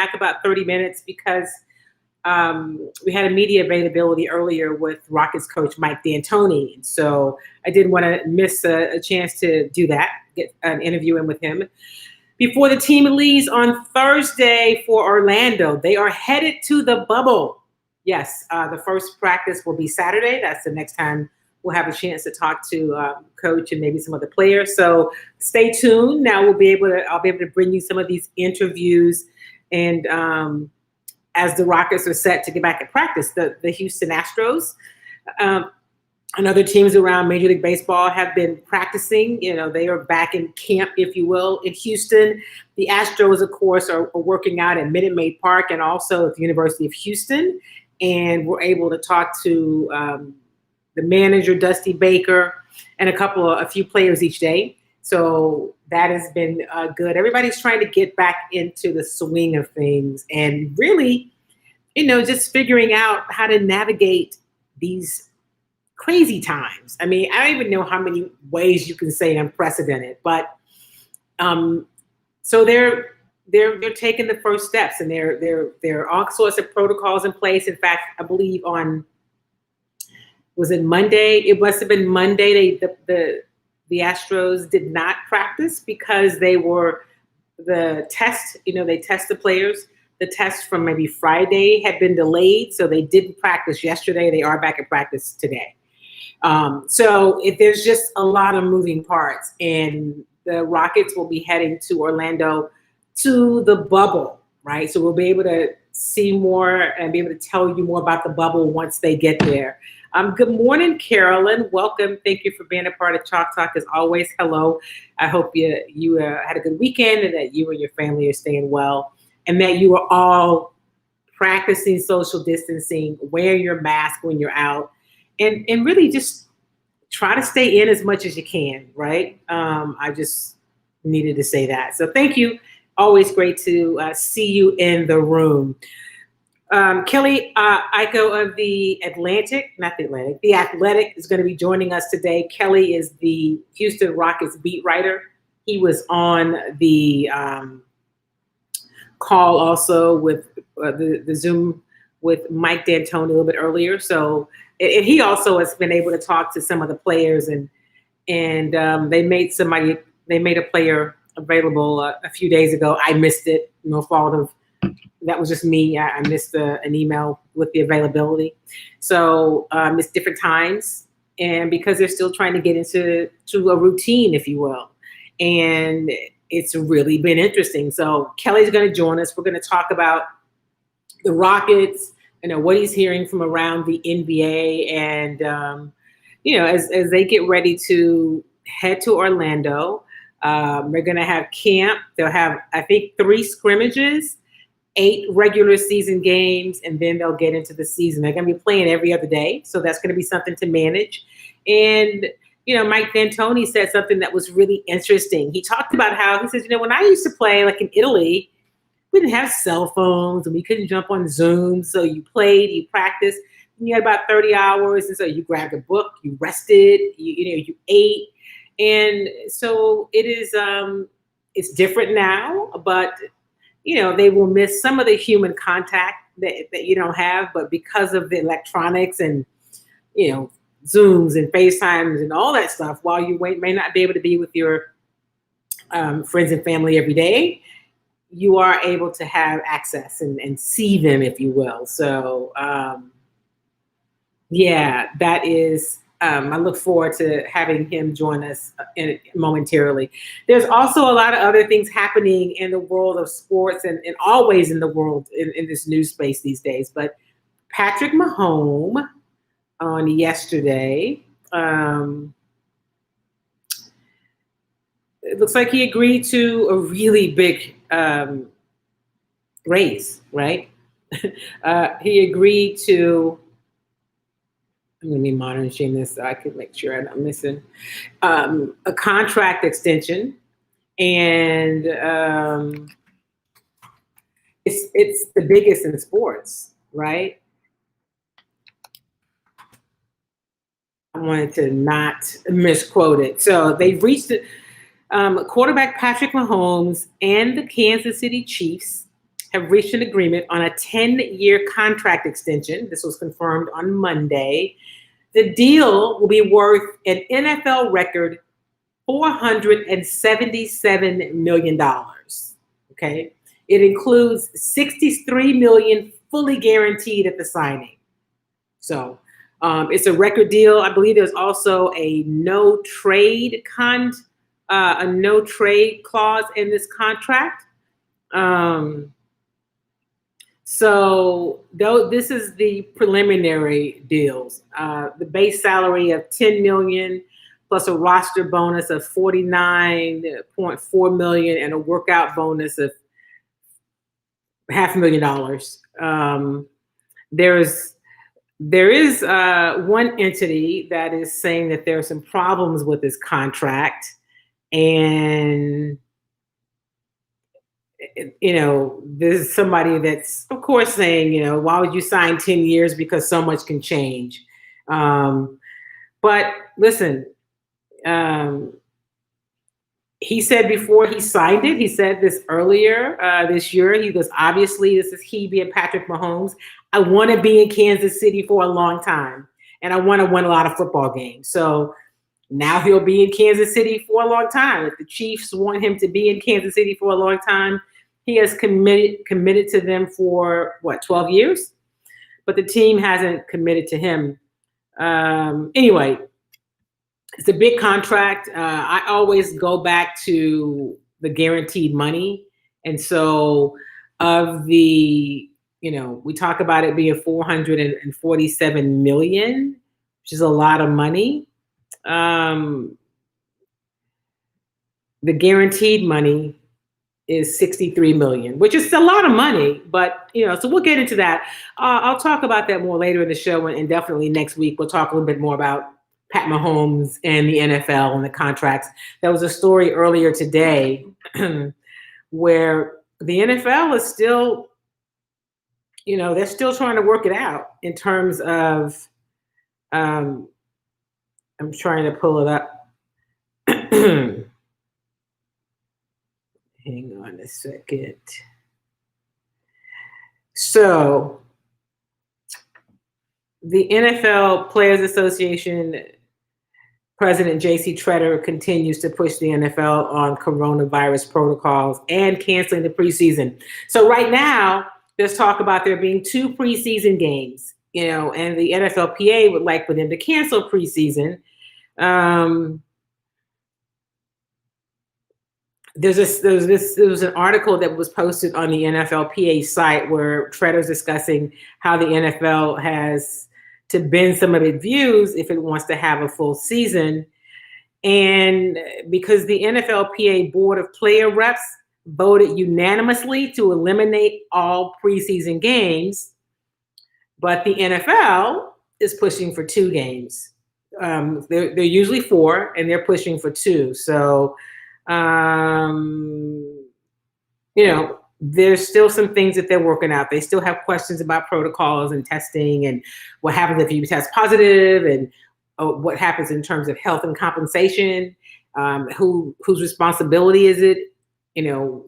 back about 30 minutes because we had a media availability earlier with Rockets coach Mike D'Antoni. And so I didn't want to miss a chance to do that, get an interview in with him. Before the team leaves on Thursday for Orlando, they are headed to the bubble. Yes, the first practice will be Saturday. That's the next time we'll have a chance to talk to coach and maybe some other players. So stay tuned. Now I'll be able to bring you some of these interviews and as the Rockets are set to get back at practice, the Houston Astros and other teams around Major League Baseball have been practicing. You know, they are back in camp, if you will, in Houston. The Astros, of course, are working out at Minute Maid Park and also at the University of Houston. And we're able to talk to the manager, Dusty Baker, and a few players each day. So that has been good. Everybody's trying to get back into the swing of things and really, you know, just figuring out how to navigate these crazy times. I mean, I don't even know how many ways you can say unprecedented, but so they're taking the first steps, and there are all sorts of protocols in place. In fact, I believe was it Monday? It must have been Monday. The Astros did not practice because they test the players. The test from maybe Friday had been delayed, so they didn't practice yesterday. They are back at practice today. So there's just a lot of moving parts, and the Rockets will be heading to Orlando to the bubble, right? So we'll be able to see more and be able to tell you more about the bubble once they get there. Good morning, Carolyn. Welcome. Thank you for being a part of Chalk Talk. As always, hello. I hope you had a good weekend and that you and your family are staying well and that you are all practicing social distancing, wear your mask when you're out, and really just try to stay in as much as you can, right? I just needed to say that. So thank you. Always great to see you in the room. Kelly Iko of The Athletic is going to be joining us today. Kelly is the Houston Rockets beat writer. He was on the call also with the Zoom with Mike D'Antoni a little bit earlier. So, and he also has been able to talk to some of the players, and they made a player available a few days ago. I missed it, no fault of. That was just me. I missed an email with the availability. So it's different times, and because they're still trying to get into a routine, if you will. And it's really been interesting. So Kelly's going to join us. We're going to talk about the Rockets, what he's hearing from around the NBA, and as they get ready to head to Orlando, they're going to have camp. They'll have, I think, 3 scrimmages, 8 regular season games, and then they'll get into the season. They're going to be playing every other day, so that's going to be something to manage. And, Mike D'Antoni said something that was really interesting. He talked about how, he says, when I used to play, like in Italy, we didn't have cell phones, and we couldn't jump on Zoom, so you played, you practiced, and you had about 30 hours, and so you grabbed a book, you rested, you ate. And so it is, it's different now, but they will miss some of the human contact that you don't have, but because of the electronics and, Zooms and FaceTimes and all that stuff, while you may not be able to be with your friends and family every day, you are able to have access and see them, if you will. So, that is, I look forward to having him join us momentarily. There's also a lot of other things happening in the world of sports and always in the world in this news space these days. But Patrick Mahomes on yesterday, it looks like he agreed to a really big raise, right? He agreed to, I'm going to be monitoring this so I can make sure I'm not missing a contract extension, and it's the biggest in sports, right? I wanted to not misquote it. So they've reached quarterback Patrick Mahomes and the Kansas City Chiefs have reached an agreement on a 10-year contract extension. This was confirmed on Monday. The deal will be worth an NFL record $477 million. Okay. It includes $63 million fully guaranteed at the signing. So it's a record deal. I believe there's also a no trade clause in this contract. So this is the preliminary deals. The base salary of $10 million plus a roster bonus of $49.4 million and a workout bonus of $500,000. There is one entity that is saying that there are some problems with this contract, and there's somebody that's, of course, saying, why would you sign 10 years because so much can change. But listen, he said before he signed it, he said this earlier this year, he goes, obviously, this is he being Patrick Mahomes. I want to be in Kansas City for a long time, and I want to win a lot of football games. So now he'll be in Kansas City for a long time. If the Chiefs want him to be in Kansas City for a long time, he has committed to them for 12 years? But the team hasn't committed to him. Anyway, it's a big contract. I always go back to the guaranteed money. And so of the, we talk about it being $447 million, which is a lot of money. The guaranteed money is $63 million, which is a lot of money, but so we'll get into that. I'll talk about that more later in the show, and definitely next week we'll talk a little bit more about Pat Mahomes and the NFL and the contracts. There was a story earlier today where the NFL is still, they're still trying to work it out in terms of, I'm trying to pull it up. Hang on a second. So the NFL Players Association President J.C. Tretter continues to push the NFL on coronavirus protocols and canceling the preseason. So right now, there's talk about there being 2 preseason games, and the NFLPA would like for them to cancel preseason. There was an article that was posted on the NFLPA site where Tretter's discussing how the NFL has to bend some of its views if it wants to have a full season. And because the NFLPA Board of Player Reps voted unanimously to eliminate all preseason games, but the NFL is pushing for 2 games. They're usually 4, and they're pushing for 2. So, there's still some things that they're working out. They still have questions about protocols and testing and what happens if you test positive, and what happens in terms of health and compensation, whose responsibility is it,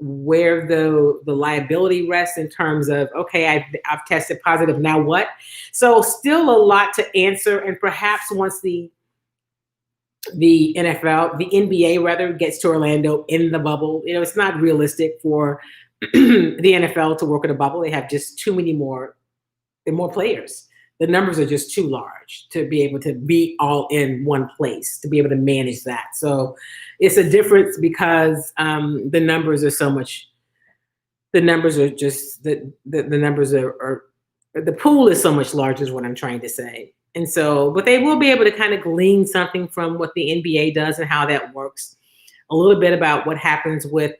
where the liability rests in terms of, okay, I've tested positive, now what? So still a lot to answer, and perhaps once the NBA rather gets to Orlando in the bubble, it's not realistic for the NFL to work in a bubble. They have just too many more players. The numbers are just too large to be able to be all in one place, to be able to manage that. So it's a difference because the numbers are so much, the numbers are just, the numbers are, the pool is so much larger is what I'm trying to say. And so, but they will be able to kind of glean something from what the NBA does and how that works. A little bit about what happens with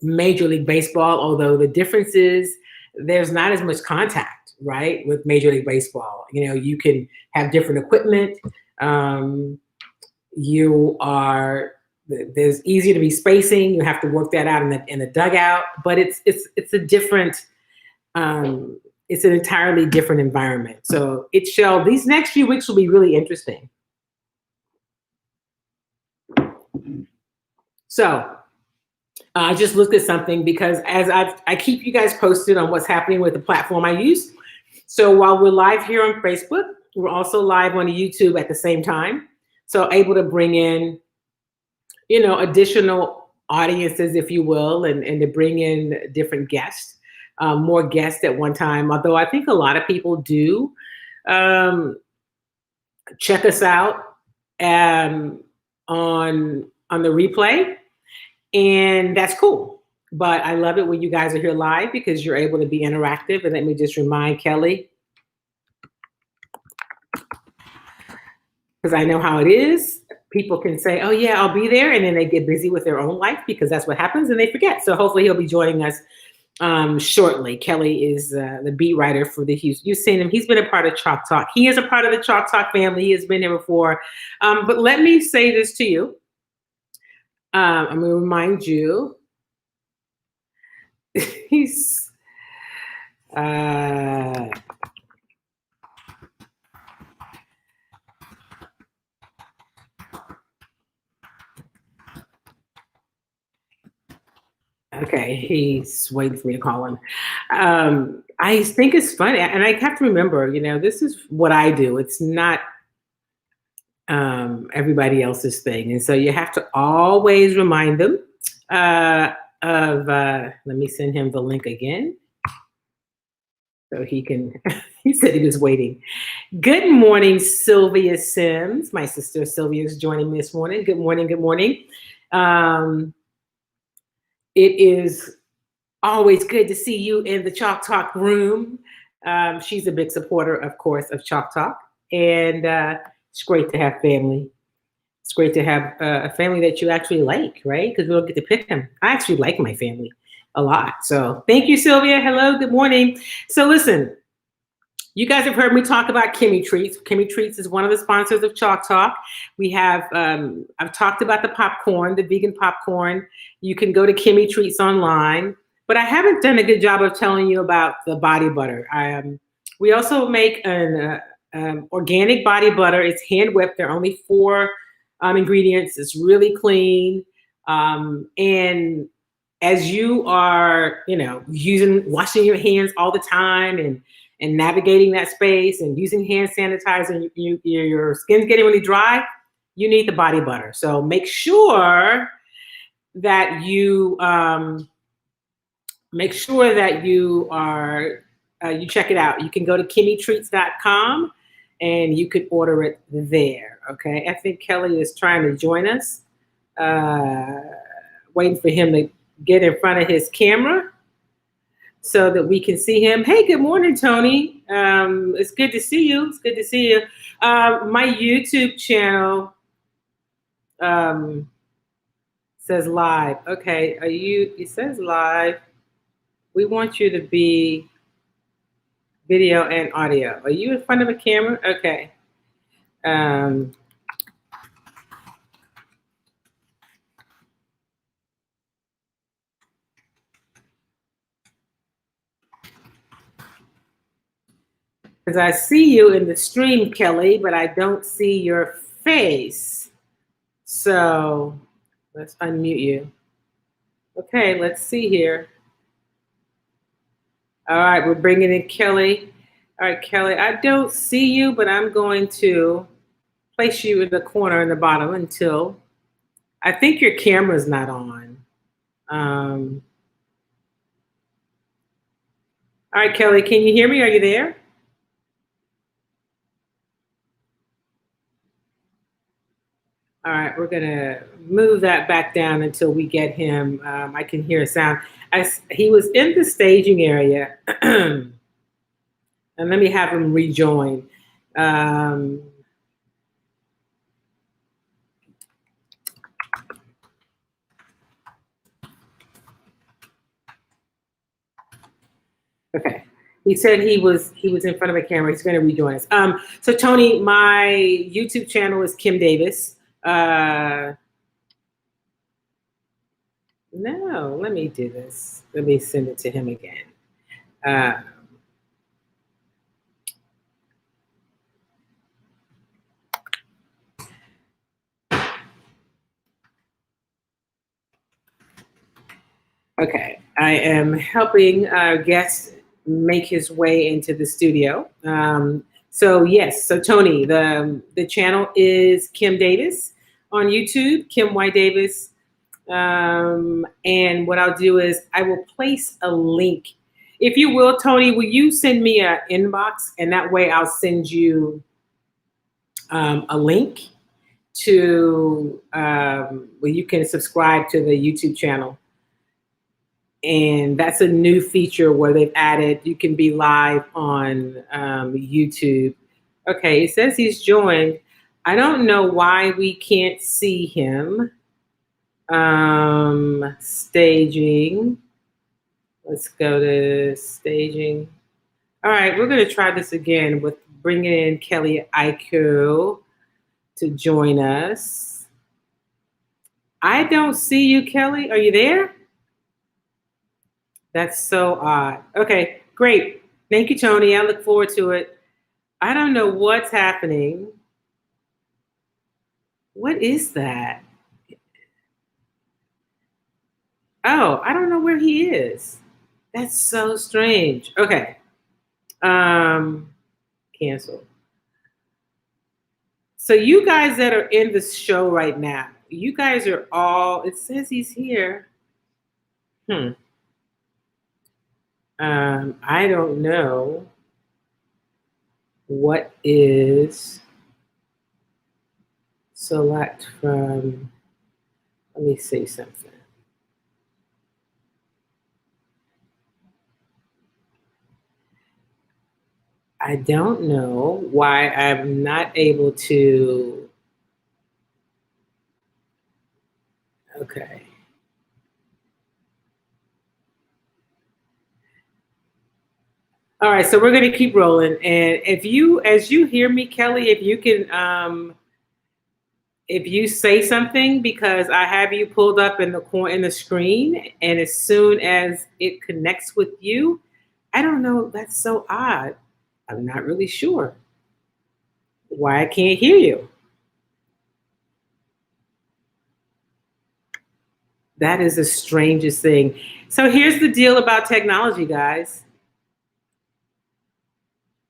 Major League Baseball, although the difference is there's not as much contact, right? With Major League Baseball, you can have different equipment. There's easier to be spacing. You have to work that out in the dugout, but it's a different, it's an entirely different environment. So these next few weeks will be really interesting. So I just looked at something because as I keep you guys posted on what's happening with the platform I use. So while we're live here on Facebook, we're also live on YouTube at the same time. So able to bring in, additional audiences, if you will, and to bring in different guests, more guests at one time. Although I think a lot of people do um, check us out um, on the replay, and that's cool. But I love it when you guys are here live because you're able to be interactive. And let me just remind Kelly, because I know how it is. People can say, "Oh yeah, I'll be there," and then they get busy with their own life because that's what happens, and they forget. So hopefully he'll be joining us shortly. Kelly is the beat writer for the Houston. You've seen him; he's been a part of Chalk Talk. He is a part of the Chalk Talk family. He has been here before. But let me say this to you. I'm going to remind you. He's. Okay, he's waiting for me to call him. I think it's funny, and I have to remember, this is what I do. It's not everybody else's thing, and so you have to always remind them of. Let me send him the link again, so he can. He said he was waiting. Good morning, Sylvia Sims. My sister Sylvia is joining me this morning. Good morning. Good morning. It is always good to see you in the Chalk Talk room. She's a big supporter, of course, of Chalk Talk. And it's great to have family. It's great to have a family that you actually like, right? Because we don't get to pick them. I actually like my family a lot. So thank you, Sylvia. Hello, good morning. So listen, you guys have heard me talk about Kimmy Treats. Kimmy Treats is one of the sponsors of Chalk Talk. We have, I've talked about the popcorn, the vegan popcorn. You can go to Kimmy Treats online, but I haven't done a good job of telling you about the body butter. We also make an organic body butter. It's hand whipped. There are only 4 ingredients. It's really clean. And as you are, washing your hands all the time and navigating that space and using hand sanitizer, and your skin's getting really dry, you need the body butter. So make sure that you you check it out. You can go to kimmytreats.com and you could order it there. Okay. I think Kelly is trying to join us. Waiting for him to get in front of his camera so that we can see him. Hey, good morning, Tony. It's good to see you. It's good to see you. My YouTube channel says live. Okay, it says live. We want you to be video and audio. Are you in front of a camera? Okay. Because I see you in the stream, Kelly, but I don't see your face. So let's unmute you. Okay, let's see here. All right, we're bringing in Kelly. All right, Kelly, I don't see you, but I'm going to place you in the corner in the bottom until I think your camera's not on. All right, Kelly, can you hear me? Are you there? All right, we're gonna move that back down until we get him. I can hear a sound. He was in the staging area, and let me have him rejoin. Okay. He said he was in front of a camera. He's going to rejoin us. So Tony, my YouTube channel is Kim Davis. No, let me do this. Let me send it to him again. Okay, I am helping our guest make his way into the studio. So yes, so Tony, the channel is Kim Davis on YouTube, Kim Y Davis. And what I'll do is I will place a link. If you will, Tony, will you send me an inbox, and that way I'll send you a link to where you can subscribe to the YouTube channel. And that's a new feature where they've added you can be live on YouTube. Okay, it says he's joined. I don't know why we can't see him. Staging. Let's go to staging. All right, we're going to try this again with bringing in Kelly Aiku to join us. I don't see you, Kelly. Are you there? That's so odd. Okay, great. Thank you, Tony. I look forward to it. I don't know what's happening. What is that? Oh, I don't know where he is. That's so strange. Okay. Cancel. So you guys that are in this show right now, you guys are all, it says he's here. I don't know what is select from, let me see something. I don't know why I'm not able to, okay. All right, so we're going to keep rolling. And as you hear me, Kelly, if you say something, because I have you pulled up in the screen, and as soon as it connects with you, I don't know. That's so odd. I'm not really sure why I can't hear you. That is the strangest thing. So here's the deal about technology, guys.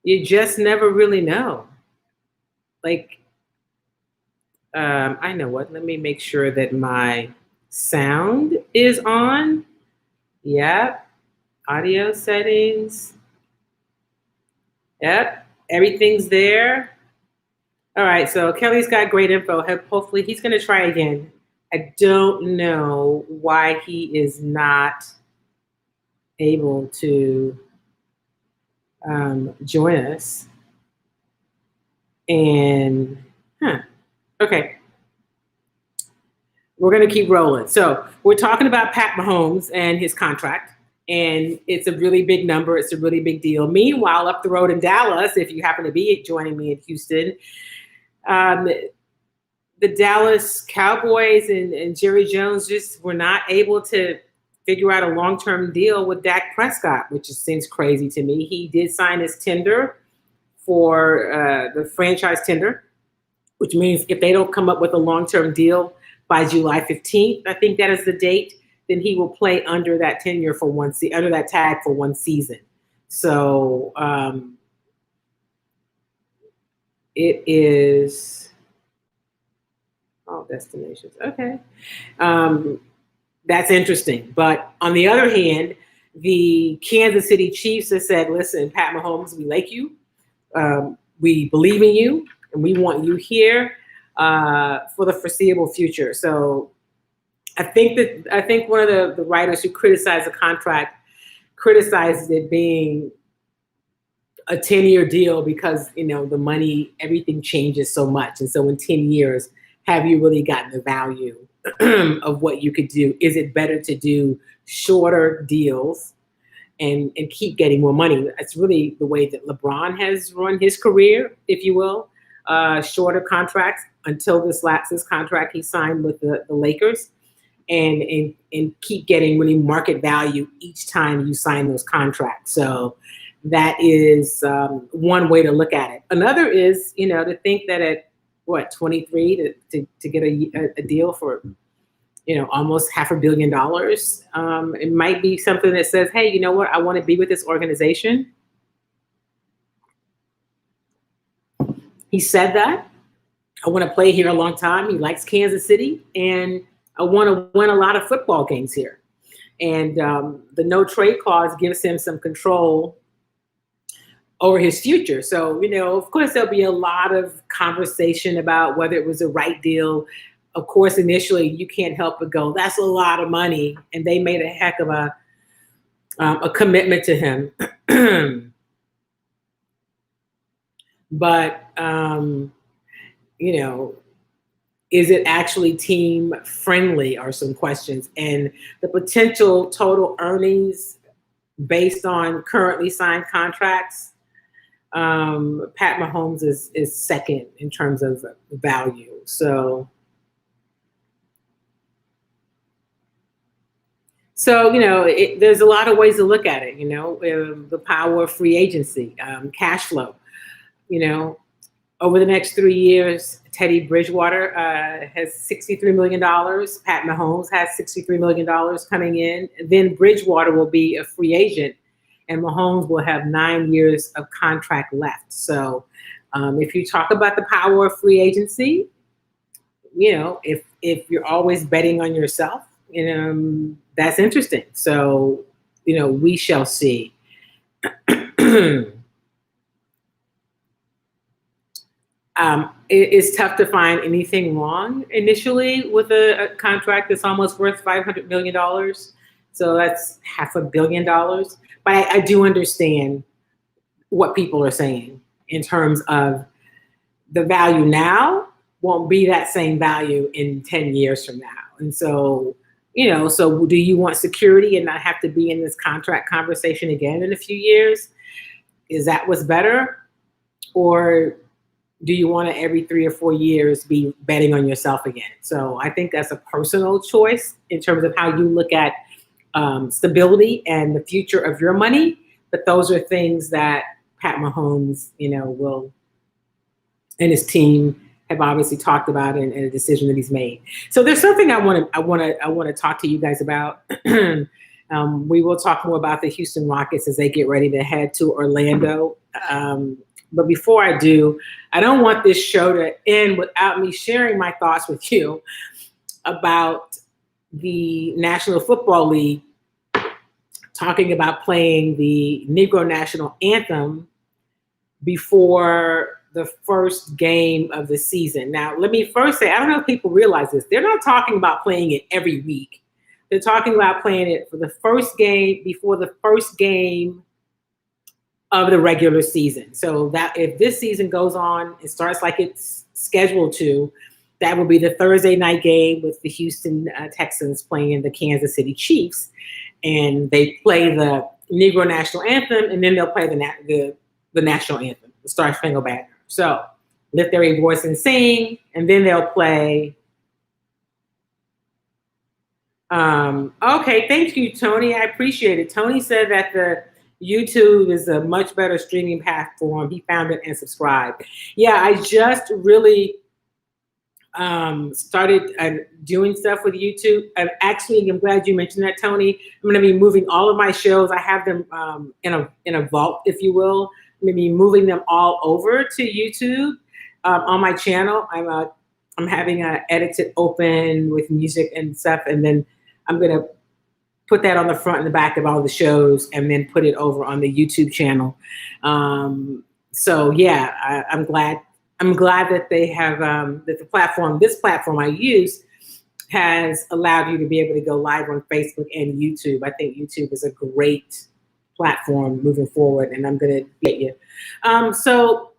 You just never really know. Like, I know what. Let me make sure that my sound is on. Yep. Audio settings. Yep. Everything's there. All right. So Kelly's got great info. Hopefully he's going to try again. I don't know why he is not able to join us. And, okay. We're going to keep rolling. So we're talking about Pat Mahomes and his contract. And it's a really big number. It's a really big deal. Meanwhile, up the road in Dallas, if you happen to be joining me in Houston, the Dallas Cowboys and Jerry Jones just were not able to figure out a long-term deal with Dak Prescott, which just seems crazy to me. He did sign his tender for the franchise tender, which means if they don't come up with a long-term deal by July 15th, I think that is the date, then he will play under that tenure for under that tag for one season. So it is all destinations. Okay. That's interesting. But on the other hand, the Kansas City Chiefs have said, listen, Pat Mahomes, we like you. We believe in you, and we want you here for the foreseeable future. So I think one of the writers who criticized the contract criticized it being a 10-year deal because, the money, everything changes so much. And so in 10 years, have you really gotten the value of what you could do? Is it better to do shorter deals and keep getting more money? That's really the way that LeBron has run his career, if you will. Shorter contracts until this contract he signed with the Lakers, and keep getting really market value each time you sign those contracts. So that is one way to look at it. Another is, to think that at 23 to get a deal for almost $500 million. It might be something that says, hey, you know what? I want to be with this organization. He said that. I want to play here a long time. He likes Kansas City, and I want to win a lot of football games here. And the no trade clause gives him some control over his future. So, of course, there'll be a lot of conversation about whether it was the right deal. Of course, initially, you can't help but go, that's a lot of money. And they made a heck of a commitment to him. But, is it actually team friendly are some questions. And the potential total earnings based on currently signed contracts, Pat Mahomes is second in terms of value. So there's a lot of ways to look at it, the power of free agency, cash flow, over the next 3 years, Teddy Bridgewater has $63 million. Pat Mahomes has $63 million coming in. Then Bridgewater will be a free agent, and Mahomes will have 9 years of contract left. So if you talk about the power of free agency, if you're always betting on yourself, that's interesting. So, we shall see. It's tough to find anything wrong initially with a contract that's almost worth $500 million. So that's $500 million. But I do understand what people are saying in terms of the value now won't be that same value in 10 years from now. And so, so do you want security and not have to be in this contract conversation again in a few years? Is that what's better? Or do you want to every 3 or 4 years be betting on yourself again? So I think that's a personal choice in terms of how you look at stability and the future of your money. But those are things that Pat Mahomes, will, and his team have obviously talked about in a decision that he's made. So there's something I want to talk to you guys about. We will talk more about the Houston Rockets as they get ready to head to Orlando. But before I do, I don't want this show to end without me sharing my thoughts with you about the National Football League talking about playing the Negro National Anthem before the first game of the season. Now, let me first say, I don't know if people realize this. They're not talking about playing it every week. They're talking about playing it for the first game, before the first game of the regular season. So that if this season goes on, it starts like it's scheduled to, that will be the Thursday night game with the Houston Texans playing the Kansas City Chiefs. And they play the Negro National Anthem, and then they'll play the national anthem, the Star Spangled Banner. So lift their voice and sing, and then they'll play. Okay, thank you, Tony. I appreciate it. Tony said that the YouTube is a much better streaming platform. He found it and subscribed. Yeah, I just really started doing stuff with YouTube. I'm glad you mentioned that, Tony. I'm going to be moving all of my shows. I have them in a vault, if you will. I'm going to be moving them all over to YouTube on my channel. I'm having edited open with music and stuff, and then I'm going to put that on the front and the back of all the shows, and then put it over on the YouTube channel. So yeah, I'm glad that they have that this platform I use has allowed you to be able to go live on Facebook and YouTube. I think YouTube is a great platform moving forward, and I'm going to get you. So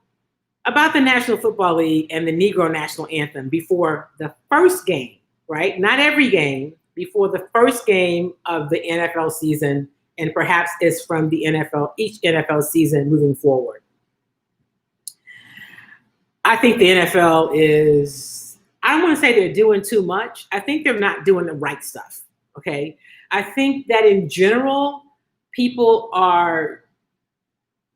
about the National Football League and the Negro National Anthem before the first game, right? Not every game, before the first game of the NFL season, and perhaps it's from the each NFL season moving forward. I think the NFL is, I don't want to say they're doing too much. I think they're not doing the right stuff, okay? I think that in general, people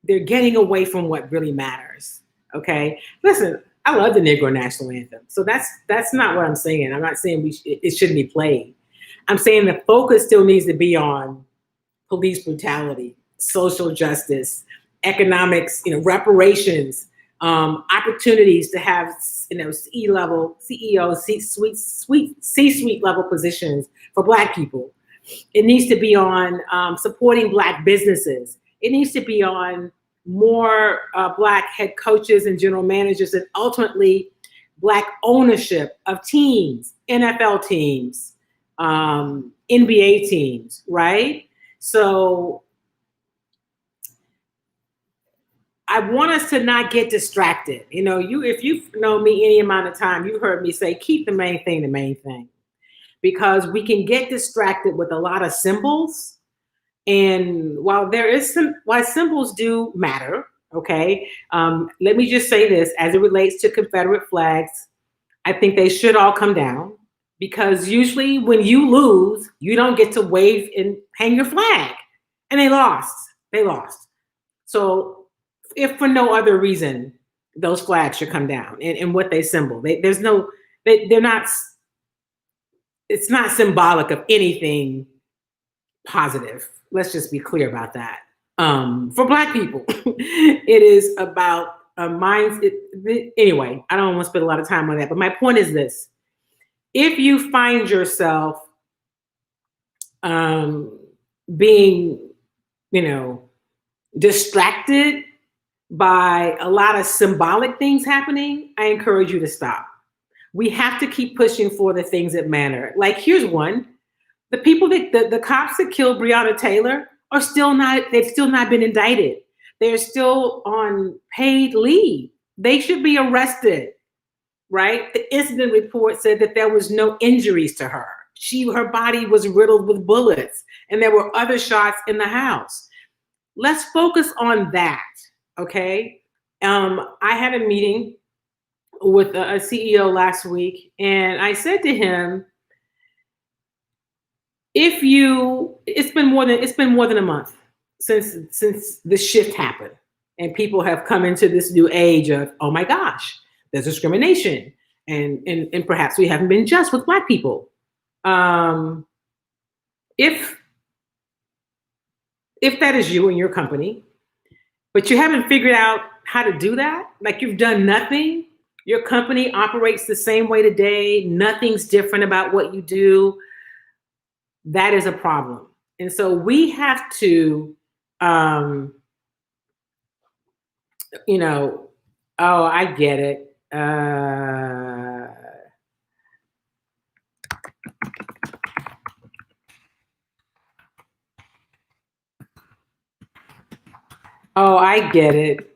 they're getting away from what really matters, okay? Listen, I love the Negro national anthem. So that's not what I'm saying. I'm not saying it shouldn't be played. I'm saying the focus still needs to be on police brutality, social justice, economics, reparations, opportunities to have, C-level, CEO, C-suite level positions for Black people. It needs to be on supporting Black businesses. It needs to be on more Black head coaches and general managers, and ultimately Black ownership of teams, NFL teams, NBA teams, right? So I want us to not get distracted. If you know me any amount of time, you heard me say, keep the main thing the main thing, because we can get distracted with a lot of symbols. And while symbols do matter, okay, let me just say this as it relates to Confederate flags. I think they should all come down, because usually when you lose, you don't get to wave and hang your flag. And they lost. So if for no other reason, those flags should come down, and what they symbol. They're not, it's not symbolic of anything positive. Let's just be clear about that. For Black people, it is about minds. Anyway, I don't want to spend a lot of time on that, but my point is this. If you find yourself being, distracted by a lot of symbolic things happening, I encourage you to stop. We have to keep pushing for the things that matter. Like, here's one. The people the cops that killed Breonna Taylor they've still not been indicted. They're still on paid leave. They should be arrested, right? The incident report said that there was no injuries to her. Her body was riddled with bullets, and there were other shots in the house. Let's focus on that, okay? I had a meeting with a CEO last week, and I said to him, it's been more than a month since the shift happened, and people have come into this new age of, oh my gosh, there's discrimination, and perhaps we haven't been just with Black people. If that is you and your company, but you haven't figured out how to do that, like you've done nothing, your company operates the same way today, nothing's different about what you do, that is a problem. And so we have to, oh, I get it. Oh, I get it.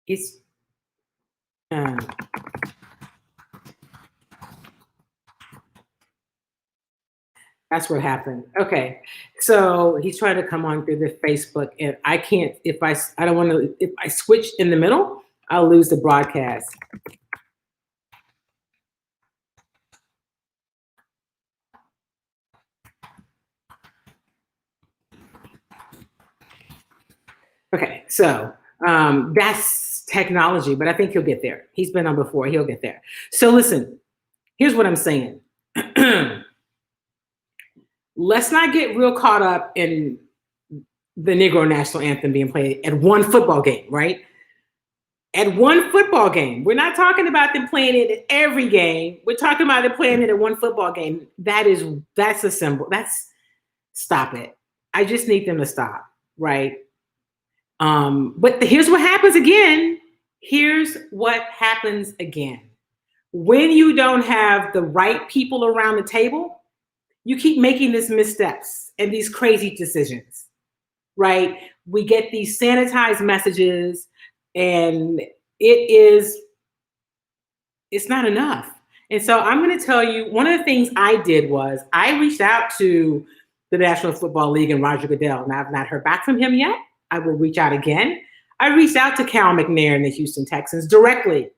It's that's what happened. Okay, so he's trying to come on through the Facebook, and I can't. I don't want to. If I switch in the middle, I'll lose the broadcast. Okay, so that's technology, but I think he'll get there. He's been on before, he'll get there. So listen, here's what I'm saying. Let's not get real caught up in the Negro national anthem being played at one football game, right? At one football game. We're not talking about them playing it at every game. We're talking about them playing it at one football game. That's a symbol. Stop it. I just need them to stop, right? But here's what happens again. Here's what happens again. When you don't have the right people around the table, you keep making these missteps and these crazy decisions, right? We get these sanitized messages, and it's not enough. And so I'm going to tell you, one of the things I did was I reached out to the National Football League and Roger Goodell, and I've not heard back from him yet. I will reach out again. I reached out to Cal McNair and the Houston Texans directly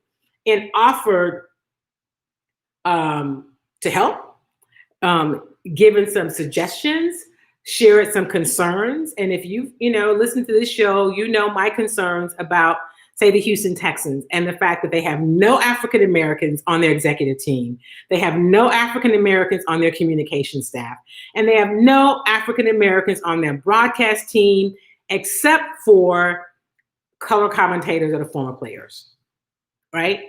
and offered to help, given some suggestions, shared some concerns. And if you listen to this show, my concerns about say the Houston Texans, and the fact that they have no African Americans on their executive team, they have no African Americans on their communication staff, and they have no African Americans on their broadcast team, except for color commentators or the former players, right?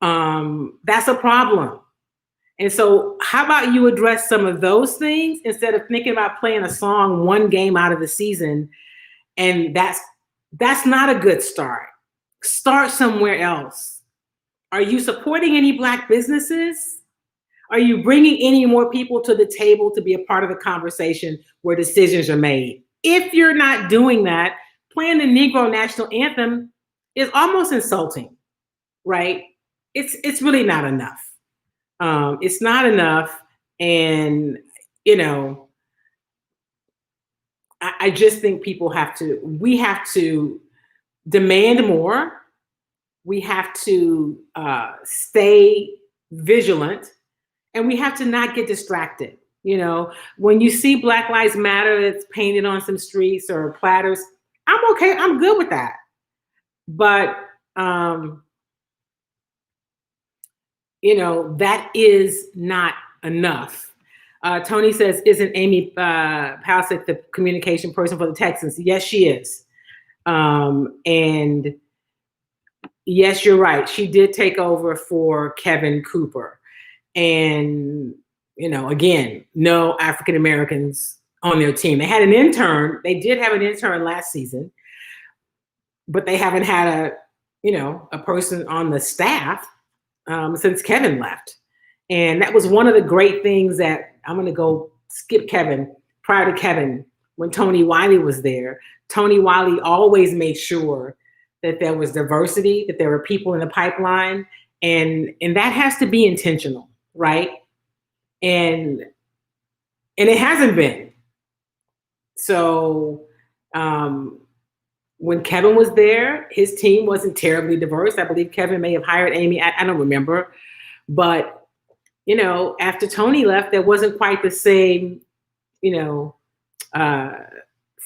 That's a problem. And so how about you address some of those things instead of thinking about playing a song one game out of the season? And that's not a good start. Start somewhere else. Are you supporting any Black businesses? Are you bringing any more people to the table to be a part of the conversation where decisions are made? If you're not doing that, playing the Negro National Anthem is almost insulting, right? It's really not enough. It's not enough. And, you know, I just think we have to demand more. We have to stay vigilant, and we have to not get distracted. You know, when you see Black Lives Matter that's painted on some streets or platters, I'm okay. I'm good with that. But, you know, that is not enough. Tony says, isn't Amy Pasek the communication person for the Texans? Yes, she is. And yes, you're right. She did take over for Kevin Cooper. And, you know, again, no African Americans on their team. They had an intern. They did have an intern last season, but they haven't had a person on the staff since Kevin left. And that was one of the great things that I'm going to go skip Kevin. Prior to Kevin, when Tony Wiley was there, Tony Wiley always made sure that there was diversity, that there were people in the pipeline, and that has to be intentional, right? And it hasn't been. So when Kevin was there, his team wasn't terribly diverse. I believe Kevin may have hired Amy. I don't remember. But, you know, after Tony left, there wasn't quite the same,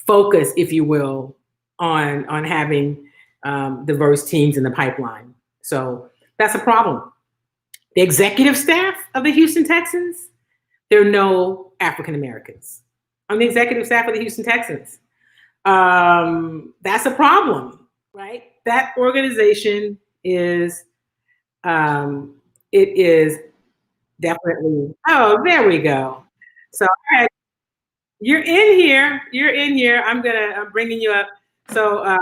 focus, if you will, on having diverse teams in the pipeline. So that's a problem. The executive staff of the Houston Texans, there are no African Americans on the executive staff of the Houston Texans. That's a problem, right? That organization is, it is definitely, oh, there we go. So you're in here. I'm bringing you up. So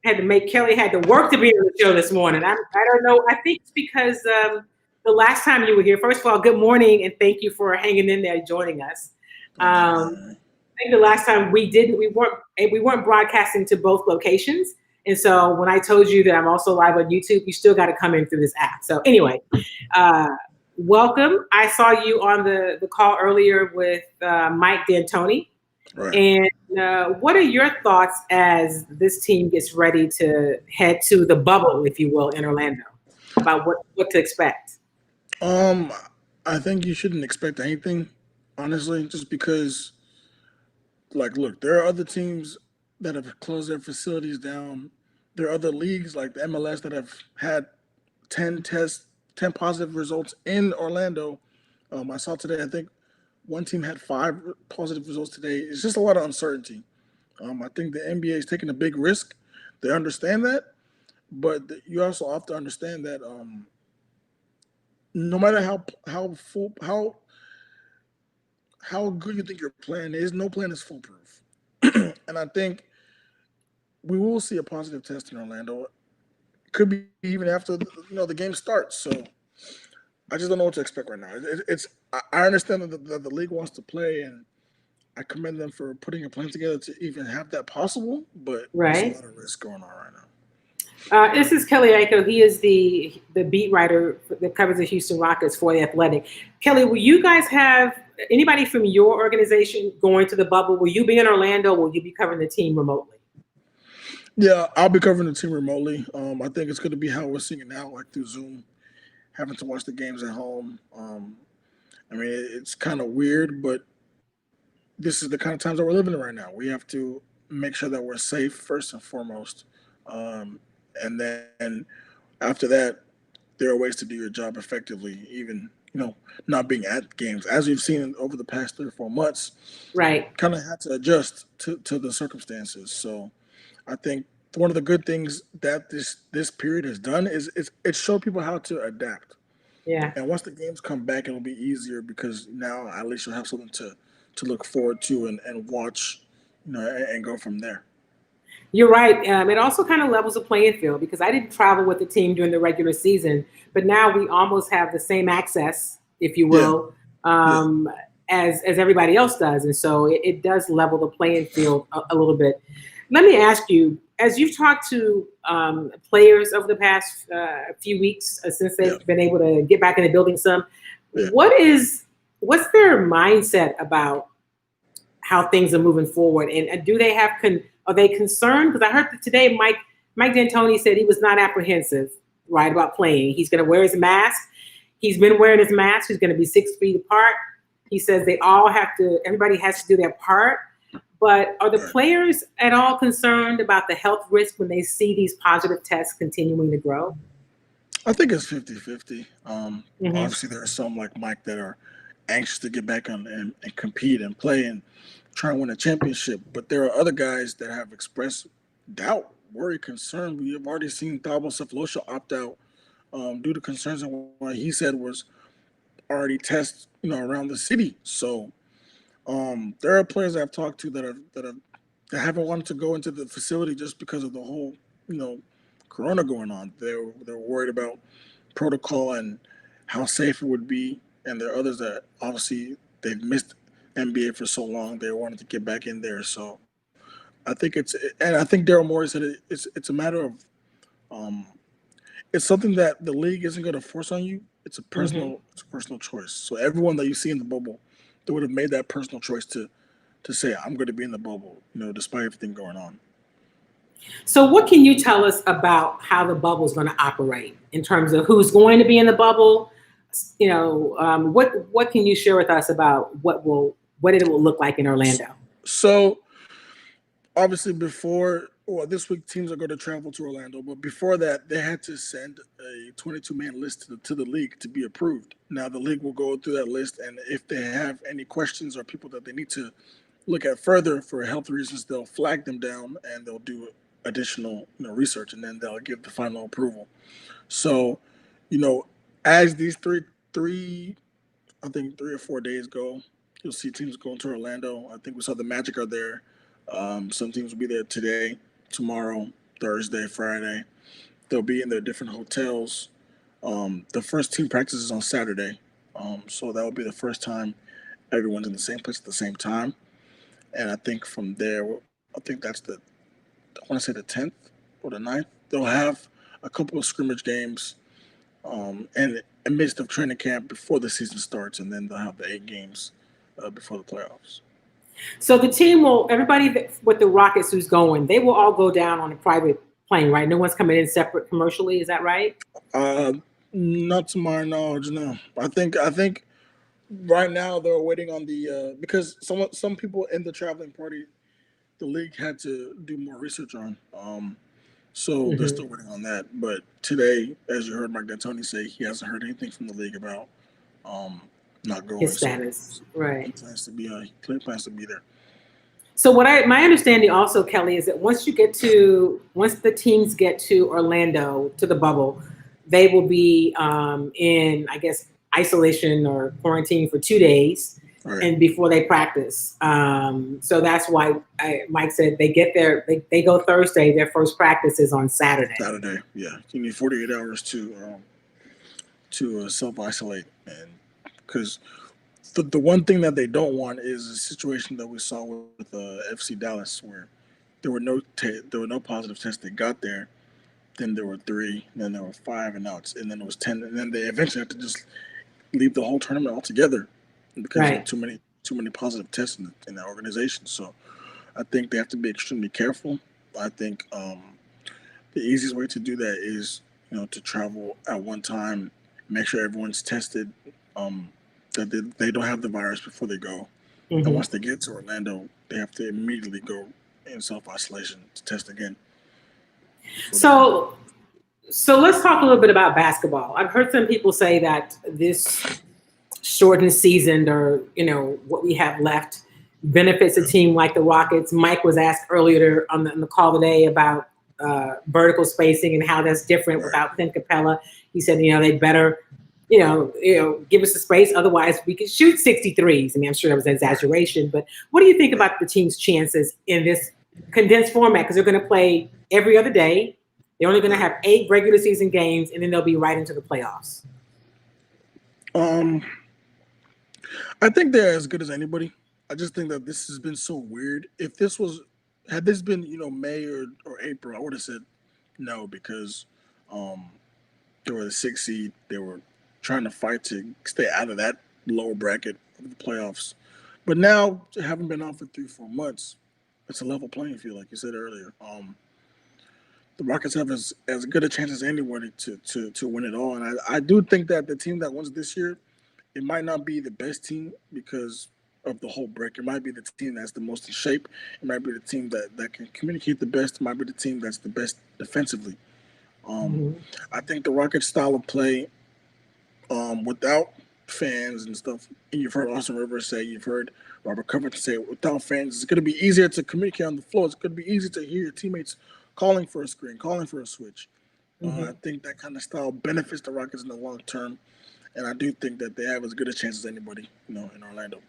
Kelly had to work to be on the show this morning. I don't know. I think it's because the last time you were here, first of all, good morning and thank you for hanging in there, joining us. I think the last time we weren't broadcasting to both locations. And so when I told you that I'm also live on YouTube, you still got to come in through this app. So anyway, welcome. I saw you on the call earlier with Mike D'Antoni. Right. And what are your thoughts as this team gets ready to head to the bubble, if you will, in Orlando, about what to expect? I think you shouldn't expect anything, honestly, just because, like, look, there are other teams that have closed their facilities down. There are other leagues like the MLS that have had 10 positive results in Orlando. I saw today, I think one team had 5 positive results today. It's just a lot of uncertainty. I think the NBA is taking a big risk. They understand that, but you also have to understand that no matter how good you think your plan is, no plan is foolproof. And I think we will see a positive test in Orlando. It could be even after the game starts. So I just don't know what to expect right now. I understand that the league wants to play, and I commend them for putting a plan together to even have that possible. But there's a lot of risk going on right now. This is Kelly Aiko. He is the beat writer that covers the Houston Rockets for The Athletic. Kelly, will you guys have anybody from your organization going to the bubble? Will you be in Orlando? Or will you be covering the team remotely? Yeah, I'll be covering the team remotely. I think it's going to be how we're seeing it now, like through Zoom, having to watch the games at home. I mean, it's kind of weird, but this is the kind of times that we're living in right now. We have to make sure that we're safe first and foremost. And then after that, there are ways to do your job effectively, even not being at games, as we've seen over the past 3 or 4 months. Right. Kind of had to adjust to the circumstances. So I think one of the good things that this period has done is it showed people how to adapt. Yeah. And once the games come back, it'll be easier because now at least you'll have something to look forward to and watch, and go from there. You're right. It also kind of levels the playing field because I didn't travel with the team during the regular season, but now we almost have the same access, if you Yeah, will, yeah, um, as everybody else does, and so it does level the playing field a little bit. Let me ask you, as you've talked to players over the past few weeks since yeah, they've been able to get back in the building, some, yeah. what's their mindset about how things are moving forward, and do they have are they concerned? Because I heard that today Mike D'Antoni said he was not apprehensive, right, about playing. He's going to wear his mask. He's been wearing his mask. He's going to be 6 feet apart. He says everybody has to do their part. But are the Right. players at all concerned about the health risk when they see these positive tests continuing to grow? I think it's 50-50. Hmm. Obviously, there are some like Mike that are anxious to get back on and compete and play and try and win a championship. But there are other guys that have expressed doubt, worry, concern. We have already seen Thabo Sefolosha opt out due to concerns and what he said was already tests, around the city. So there are players I've talked to that haven't wanted to go into the facility just because of the whole, you know, corona going on. They're worried about protocol and how safe it would be. And there are others that obviously they've missed NBA for so long they wanted to get back in there. So I think Daryl Morey said it's a matter of um, it's something that the league isn't going to force on you. Hmm. It's a personal choice. So everyone that you see in the bubble, they would have made that personal choice to say I'm going to be in the bubble, despite everything going on. So, what can you tell us about how the bubble is going to operate in terms of who's going to be in the bubble? What can you share with us about what it will look like in Orlando? So obviously this week teams are going to travel to Orlando, but before that they had to send a 22-man list to the league to be approved. Now the league will go through that list, and if they have any questions or people that they need to look at further for health reasons, they'll flag them down and they'll do additional research, and then they'll give the final approval. So, you know, as these three I think 3 or 4 days go, you'll see teams going to Orlando. I think we saw the Magic are there. Some teams will be there today, tomorrow, Thursday, Friday. They'll be in their different hotels. The first team practice is on Saturday, so that will be the first time everyone's in the same place at the same time. And I think from there, I think that's I want to say the 10th or the 9th. They'll have a couple of scrimmage games and amidst of training camp before the season starts, and then they'll have the 8 games before the playoffs. So everybody with the Rockets who's going, they will all go down on a private plane, right? No one's coming in separate commercially. Is that right? Uh, Not to my knowledge, no. I think right now they're waiting on the because some people in the traveling party the league had to do more research on. So they're Hmm. still waiting on that. But today, as you heard Mike D'Antoni say, he hasn't heard anything from the league about um, not His going. So status, right? he plans to be there. So my understanding also, Kelly, is that once the teams get to Orlando to the bubble, they will be in, I guess, isolation or quarantine for 2 days, All right. and before they practice. So that's why Mike said they get there. They go Thursday. Their first practice is on Saturday. Saturday, yeah. You need 48 hours to self isolate, and because the one thing that they don't want is a situation that we saw with FC Dallas, where there were no positive tests. They got there, then there were 3, then there were 5, and then it was 10, and then they eventually had to just leave the whole tournament altogether because there were Right. too many positive tests in the organization. So I think they have to be extremely careful. I think the easiest way to do that is to travel at one time, make sure everyone's tested, um, that they don't have the virus before they go. And Hmm. once they get to Orlando, they have to immediately go in self isolation to test again. So let's talk a little bit about basketball. I've heard some people say that this shortened season, or what we have left, benefits a team like the Rockets. Mike was asked earlier on the call today about vertical spacing and how that's different without Clint Capella. He said, they better, give us the space. Otherwise, we could shoot 63s. I mean, I'm sure that was an exaggeration, but what do you think about the team's chances in this condensed format? Because they're going to play every other day. They're only going to have 8 regular season games, and then they'll be right into the playoffs. I think they're as good as anybody. I just think that this has been so weird. If this had this been, May or April, I would have said no, because they were the 6th seed. They were trying to fight to stay out of that lower bracket of the playoffs. But now, having been on for 3-4 months, it's a level playing field, like you said earlier. The Rockets have as good a chance as anybody to win it all. And I do think that the team that wins this year, it might not be the best team because of the whole break. It might be the team that's the most in shape. It might be the team that can communicate the best. It might be the team that's the best defensively. I think the Rockets' style of play, without fans and stuff, and you've heard Austin Rivers say, you've heard Robert Covington say, without fans, it's going to be easier to communicate on the floor. It's going to be easier to hear your teammates calling for a screen, calling for a switch. I think that kind of style benefits the Rockets in the long term, and I do think that they have as good a chance as anybody, in Orlando.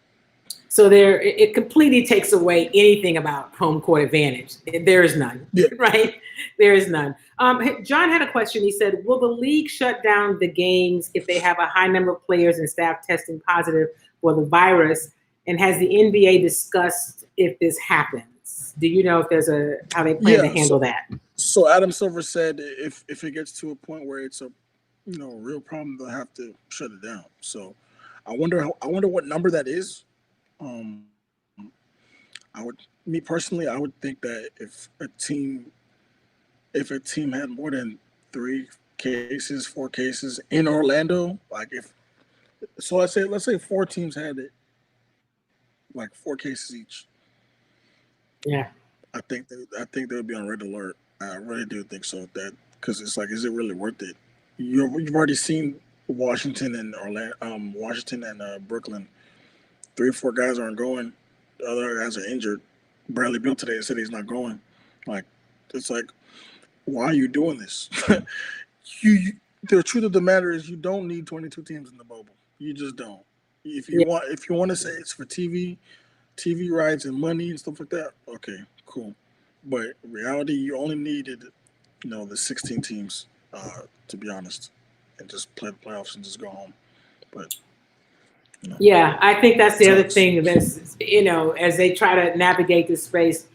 So it completely takes away anything about home court advantage. There is none, right? There is none. John had a question. He said, will the league shut down the games if they have a high number of players and staff testing positive for the virus? And has the NBA discussed if this happens? Do you know if there's how they plan to handle that? So Adam Silver said if it gets to a point where it's a real problem, they'll have to shut it down. So I wonder what number that is. Me personally, I would think that if a team had more than 4 cases in Orlando, let's say 4 teams had it, like 4 cases each. Yeah, I think they would be on red alert. I really do think so. That because it's like, is it really worth it? You've already seen Washington and Brooklyn. 3 or 4 guys aren't going. The other guys are injured. Bradley Beal today said he's not going. It's like, why are you doing this? The truth of the matter is, you don't need 22 teams in the bubble. You just don't. If you want to say it's for TV rights and money and stuff like that, okay, cool. But in reality, you only needed, the 16 teams, to be honest, and just play the playoffs and just go home. But yeah, I think that's the other thing that's, as they try to navigate this space.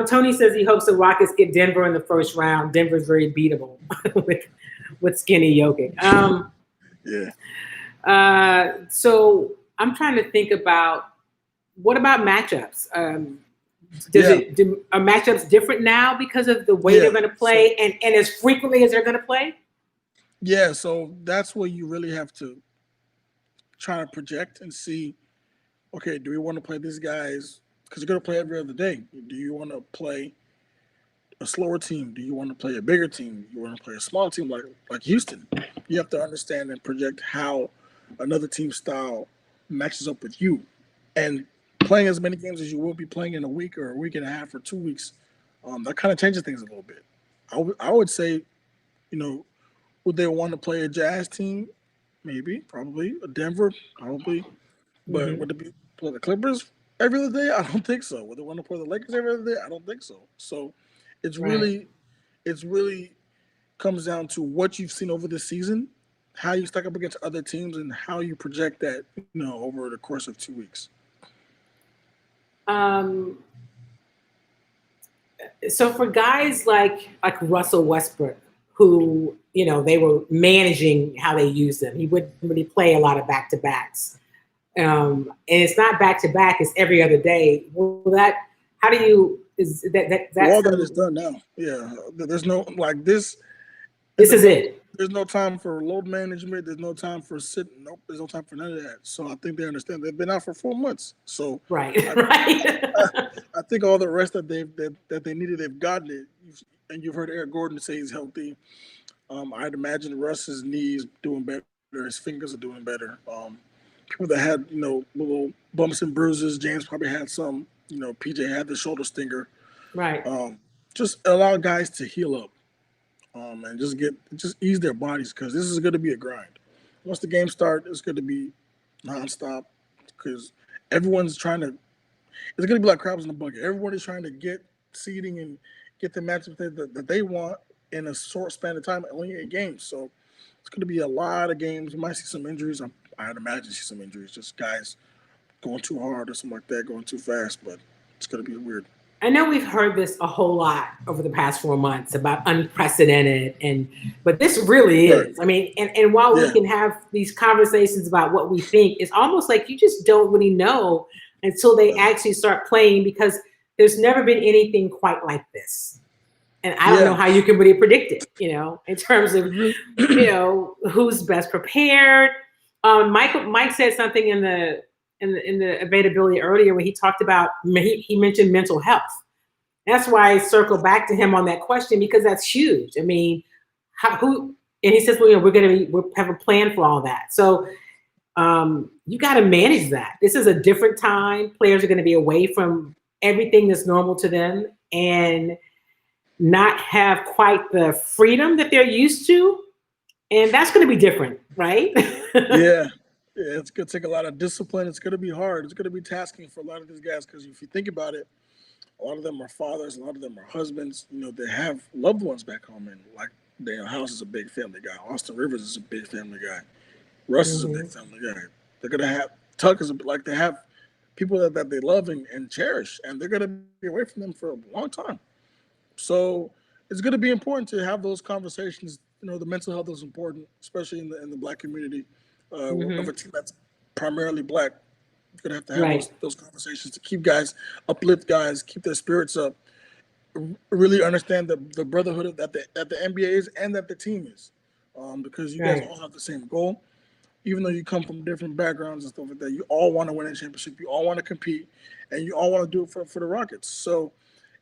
Tony says he hopes the Rockets get Denver in the first round. Denver's very beatable with skinny Jokic. So I'm trying to think about, what about matchups? Are matchups different now because of the way they're going to play and as frequently as they're going to play? Yeah, so that's where you really have to try to project and see, okay, do we want to play these guys? Because you're going to play every other day. Do you want to play a slower team? Do you want to play a bigger team? Do you want to play a small team like Houston? You have to understand and project how another team's style matches up with you. And playing as many games as you will be playing in a week or a week and a half or 2 weeks, that kind of changes things a little bit. I would say, would they want to play a Jazz team? Maybe, probably. A Denver, probably. But would it be play the Clippers every other day? I don't think so. Would they want to play the Lakers every other day? I don't think so. So it's really comes down to what you've seen over the season, how you stack up against other teams, and how you project that, over the course of 2 weeks. So for guys like Russell Westbrook, who, they were managing how they use them. He wouldn't really play a lot of back-to-backs. And it's not back-to-back, it's every other day. Well, how do you, is that? All that is done now. Yeah. There's no, this. This is it. There's no time for load management. There's no time for sitting. Nope. There's no time for none of that. So I think they understand. They've been out for 4 months. So right. I think all the rest that they needed, they've gotten it. and you've heard Eric Gordon say he's healthy. I'd imagine Russ's knees doing better, his fingers are doing better. People that had little bumps and bruises, James probably had some. PJ had the shoulder stinger. Right. Just allow guys to heal up, and just ease their bodies, because this is going to be a grind. Once the game starts, it's going to be nonstop, because everyone's trying to. It's going to be like crabs in a bucket. Everyone is trying to get seeding and get the matchup that they want in a short span of time, only 8 games. So it's going to be a lot of games. You might see some injuries. I'd imagine see some injuries, just guys going too hard or something like that, going too fast. But it's going to be weird. I know we've heard this a whole lot over the past 4 months about unprecedented, but this really is. Right. I mean, and while we can have these conversations about what we think, it's almost like you just don't really know until they actually start playing, because there's never been anything quite like this. And I don't know how you can really predict it, in terms of, who's best prepared. Mike said something in the availability earlier when he talked about, he mentioned mental health. That's why I circle back to him on that question, because that's huge. I mean, and he says, well, we'll have a plan for all that. So you got to manage that. This is a different time. Players are going to be away from everything that's normal to them and not have quite the freedom that they're used to. And that's going to be different, right? Yeah, it's going to take a lot of discipline. It's going to be hard. It's going to be tasking for a lot of these guys, because if you think about it, a lot of them are fathers, a lot of them are husbands. They have loved ones back home, and like Daniel House is a big family guy. Austin Rivers is a big family guy. Russ is a big family guy. They're going to have Tuck is like they have people that they love and cherish, and they're going to be away from them for a long time. So it's going to be important to have those conversations. The mental health is important, especially in the Black community. Of a team that's primarily Black, you're going to have those conversations to keep guys, uplift guys, keep their spirits up, really understand the brotherhood that the NBA is and that the team is, because you guys all have the same goal. Even though you come from different backgrounds and stuff like that, you all want to win a championship. You all want to compete, and you all want to do it for the Rockets. So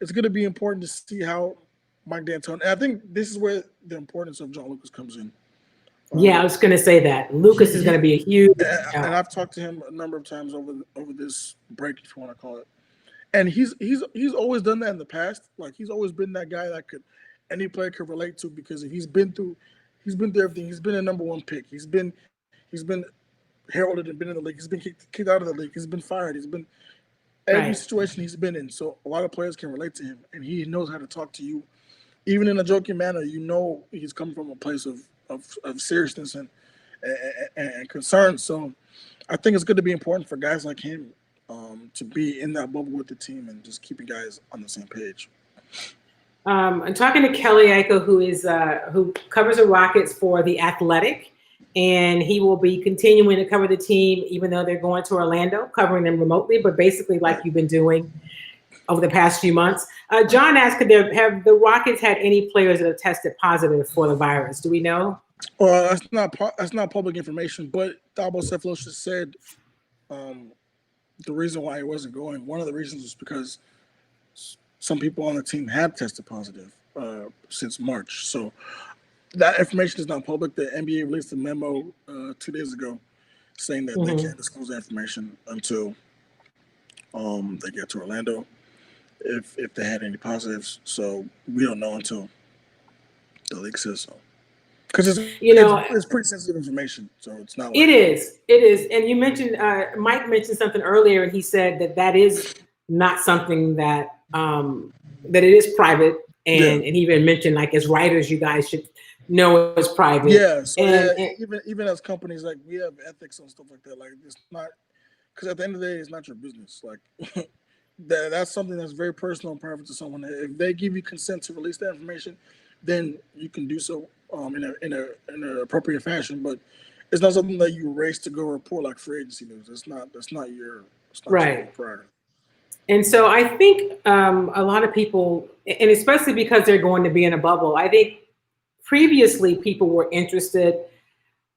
it's going to be important to see how Mike D'Antoni. And I think this is where the importance of John Lucas comes in. I was going to say that Lucas is going to be a huge. And I've talked to him a number of times over this break, if you want to call it. And he's always done that in the past. Like, he's always been that guy that any player could relate to, because if he's been through everything. He's been a number 1 pick. He's been heralded and been in the league. He's been kicked out of the league. He's been fired. He's been every situation he's been in. So a lot of players can relate to him, and he knows how to talk to you, even in a joking manner. He's coming from a place of seriousness and concern. So I think it's going to be important for guys like him to be in that bubble with the team and just keeping guys on the same page. I'm talking to Kelly Iko, who covers the Rockets for The Athletic, and he will be continuing to cover the team, even though they're going to Orlando, covering them remotely, but basically like you've been doing over the past few months. John asked, have the Rockets had any players that have tested positive for the virus? Do we know? Well, that's not public information, but Thabo Sefolosha said the reason why he wasn't going, one of the reasons was because some people on the team have tested positive since March. So that information is not public. The NBA released a memo 2 days ago saying that they can't disclose that information until they get to Orlando, if they had any positives. So we don't know until the league says so. Because it's pretty sensitive information, so it's not. It is, and you mentioned Mike mentioned something earlier, and he said that is not something that that it is private, and he even mentioned, like, as writers, you guys should know it's private. Yeah, so even as companies, like, we have ethics and stuff like that. Like, it's not, because at the end of the day, it's not your business. Like, that's something that's very personal and private to someone. If they give you consent to release that information, then you can do so in an appropriate fashion. But it's not something that you race to go report like free agency news. That's not your prerogative. And so I think a lot of people, and especially because they're going to be in a bubble, I think previously people were interested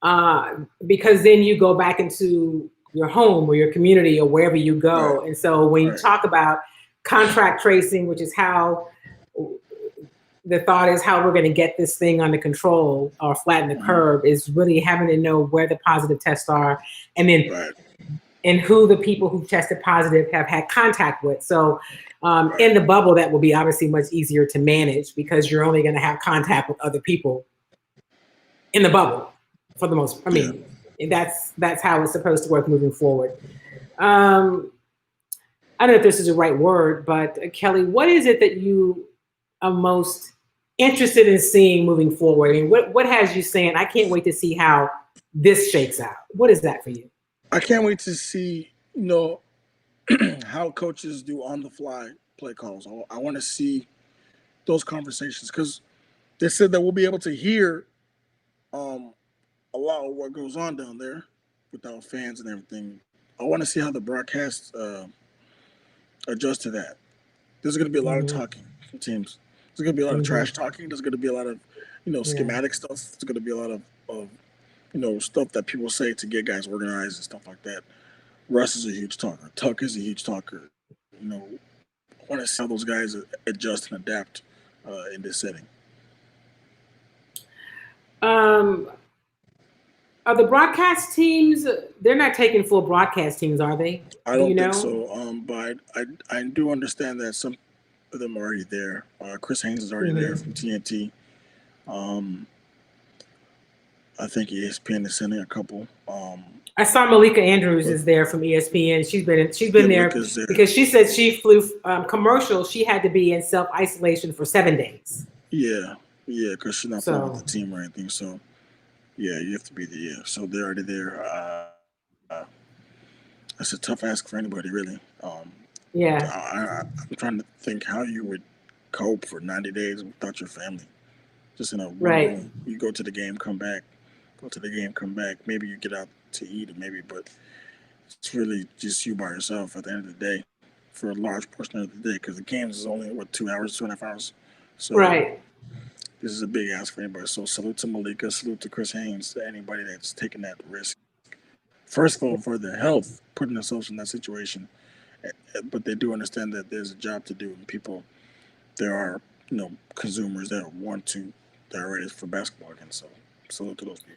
because then you go back into your home or your community or wherever you go. Right. And so when you talk about contract tracing, which is how the thought is how we're going to get this thing under control or flatten the curve is really having to know where the positive tests are, and then Right. and who the people who tested positive have had contact with. So in the bubble, that will be obviously much easier to manage because you're only going to have contact with other people in the bubble for the most. I mean, that's how it's supposed to work moving forward. I don't know if this is the right word, but Kelly, what is it that you are most interested in seeing moving forward? I mean, what has you saying, I can't wait to see how this shakes out? What is that for you? I can't wait to see, how coaches do on the fly play calls. I want to see those conversations because they said that we'll be able to hear a lot of what goes on down there without fans and everything. I want to see how the broadcast adjust to that. There's going to be a lot of talking from teams. There's going to be a lot of trash talking. There's going to be a lot of, schematic stuff. There's going to be a lot of stuff that people say to get guys organized and stuff like that. Russ is a huge talker. Tuck is a huge talker. I want to see how those guys adjust and adapt in this setting. Are the broadcast teams, they're not taking full broadcast teams, are they? I don't think so. But I do understand that some of them are already there. Chris Haynes is already there from TNT. I think ESPN is sending a couple. I saw Malika Andrews is there from ESPN. She's been there because she said she flew commercial. She had to be in self-isolation for 7 days. Yeah, because she's not playing with the team or anything. So, yeah, you have to be there. Yeah. So they're already there. That's a tough ask for anybody, really. I'm trying to think how you would cope for 90 days without your family. Just in a room. You go to the game, come back. Maybe you get out to eat, but it's really just you by yourself at the end of the day for a large portion of the day because the games is only 2 hours, 2.5 hours. So this is a big ask for anybody. So salute to Malika, salute to Chris Haynes, to anybody that's taking that risk. First of all, for their health, putting themselves in that situation, but they do understand that there's a job to do, and there are consumers that are ready for basketball again. So salute to those people.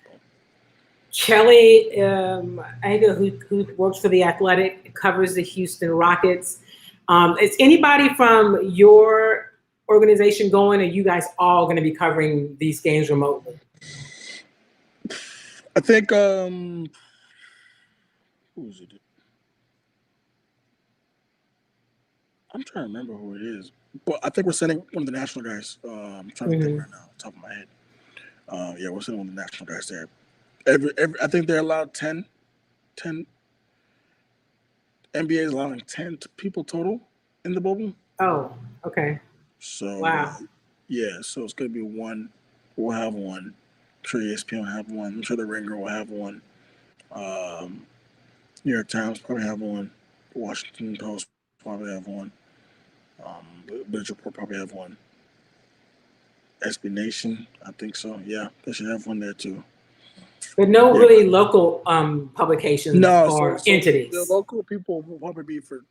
Kelly, who works for The Athletic, covers the Houston Rockets. Is anybody from your organization going, or are you guys all going to be covering these games remotely? I think, who is it? I'm trying to remember who it is. But I think we're sending one of the national guys. I'm trying to think right now, off the top of my head. We're sending one of the national guys there. I think they're allowed 10. NBA is allowing 10 people total in the bubble. Oh, okay. So wow. So it's going to be one. We'll have one. I'm sure ESPN will have one. I'm sure the Ringer will have one. New York Times probably have one. Washington Post probably have one. Bleacher Report probably have one. SB Nation, I think so. Yeah, they should have one there too. But no really local publications or entities. The local people will probably be for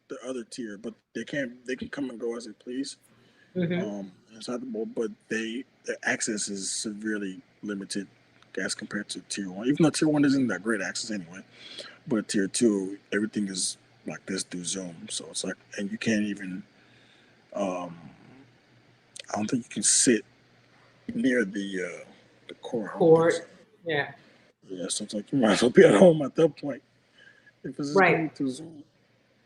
the other tier, but they can come and go as they please inside the bowl. But their access is severely limited as compared to tier 1. Even though tier 1 isn't that great access anyway, but tier 2, everything is like this through Zoom. So it's like, and you can't even. I don't think you can sit near the court. Yeah, so it's like you might as well be at home at that point. If it's going through Zoom.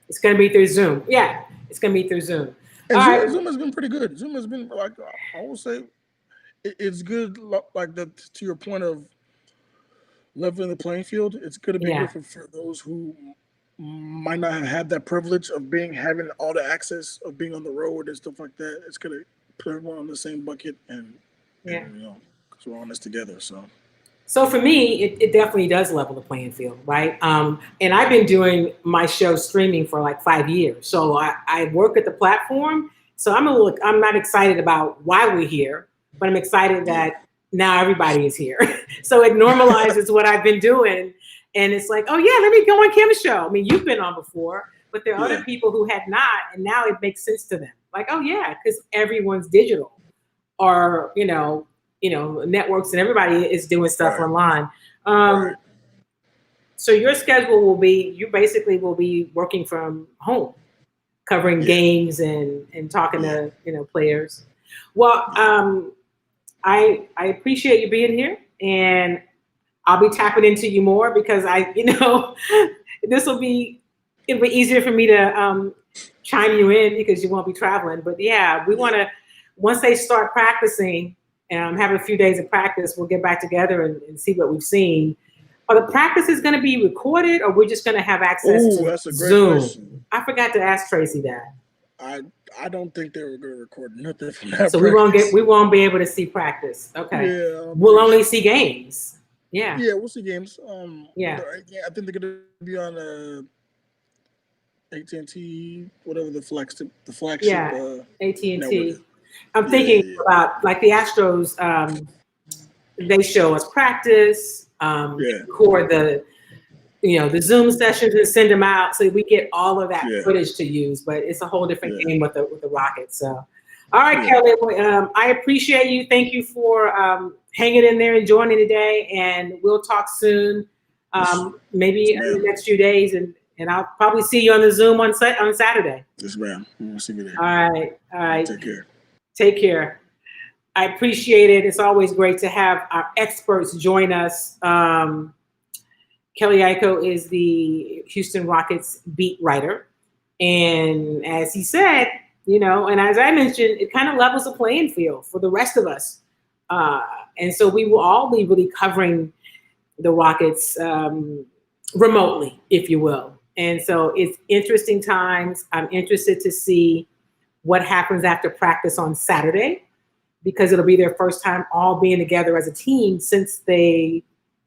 It's going to be through Zoom. Yeah, it's going to be through Zoom. And Zoom has been pretty good. Zoom has been, like, I will say, it's good, like, to your point of leveling the playing field. It's going to be good for those who might not have had that privilege of having all the access of being on the road and stuff like that. It's going to put everyone on the same bucket and because we're on this together. So for me, it definitely does level the playing field, right? And I've been doing my show streaming for like 5 years. So I work at the platform. So I'm not excited about why we're here, but I'm excited that now everybody is here. So it normalizes what I've been doing. And it's like, oh yeah, let me go on Kim's show. I mean, you've been on before, but there are other people who had not, and now it makes sense to them. Like, oh yeah, because everyone's digital. are, networks and everybody is doing stuff online. So your schedule will be, you basically will be working from home, covering games and talking to, players. Well, I appreciate you being here, and I'll be tapping into you more because it'll be easier for me to chime you in because you won't be traveling. But yeah, we want to, once they start practicing and having a few days of practice, we'll get back together and see what we've seen. Are the practices going to be recorded, or we're just going to have access to that's a great Zoom? Question. I forgot to ask Tracy that. I don't think they were going to record nothing from that. So we won't be able to see practice. Okay. Yeah. We'll only see games. Yeah. Yeah, we'll see games. Yeah. I think they're going to be on AT&T, whatever the flagship. Yeah. AT&T. Network. I'm thinking about like the Astros. They show us practice. Record the Zoom sessions and send them out, so we get all of that footage to use. But it's a whole different game with the Rockets. So, all right, Kelly, I appreciate you. Thank you for hanging in there and joining today. And we'll talk soon, maybe in the next few days. And I'll probably see you on the Zoom on Saturday. Yes, ma'am. We'll see you there. All right. Take care. Take care. I appreciate it. It's always great to have our experts join us. Kelly Iko is the Houston Rockets beat writer. And as he said, and as I mentioned, it kind of levels the playing field for the rest of us. And so we will all be really covering the Rockets remotely, if you will. And so it's interesting times. I'm interested to see what happens after practice on Saturday, because it'll be their first time all being together as a team since they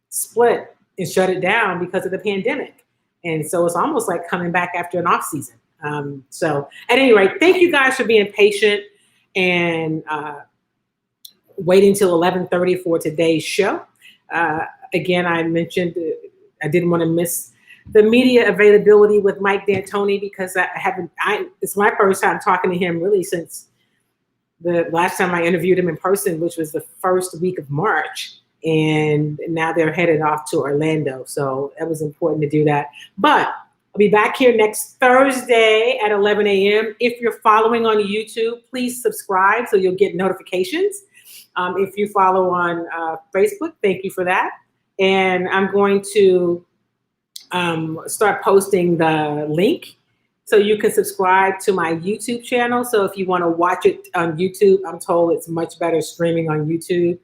split and shut it down because of the pandemic. And so it's almost like coming back after an off season. So at any rate, thank you guys for being patient and waiting till 11:30 for today's show. Again, I mentioned I didn't want to miss the media availability with Mike D'Antoni because it's my first time talking to him really since the last time I interviewed him in person, which was the first week of March. And now they're headed off to Orlando. So it was important to do that. But I'll be back here next Thursday at 11 a.m. If you're following on YouTube, please subscribe so you'll get notifications. If you follow on Facebook, thank you for that. And I'm going to start posting the link so you can subscribe to my YouTube channel. So if you want to watch it on YouTube, I'm told it's much better streaming on YouTube.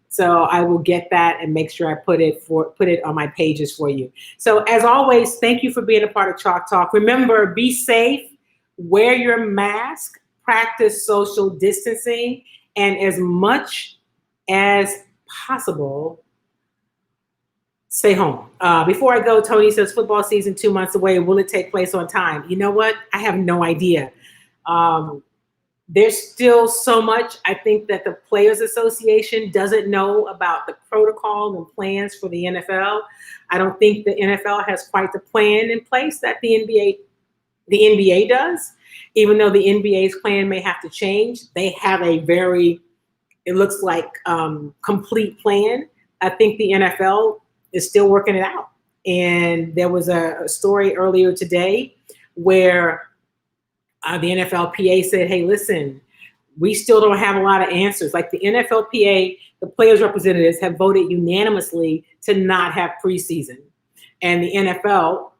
So I will get that and make sure I put it on my pages for you. So as always, thank you for being a part of Chalk Talk. Remember, be safe, wear your mask, practice social distancing, and as much as possible, stay home. Before I go, Tony says football season 2 months away. Will it take place on time? You know what? I have no idea. There's still so much. I think that the Players Association doesn't know about the protocol and plans for the NFL. I don't think the NFL has quite the plan in place that the NBA does. Even though the NBA's plan may have to change, they have a very, it looks like, complete plan. I think the NFL is still working it out. And there was a story earlier today where the NFLPA said, hey, listen, we still don't have a lot of answers. Like the NFLPA, the players' representatives have voted unanimously to not have preseason. And the NFL,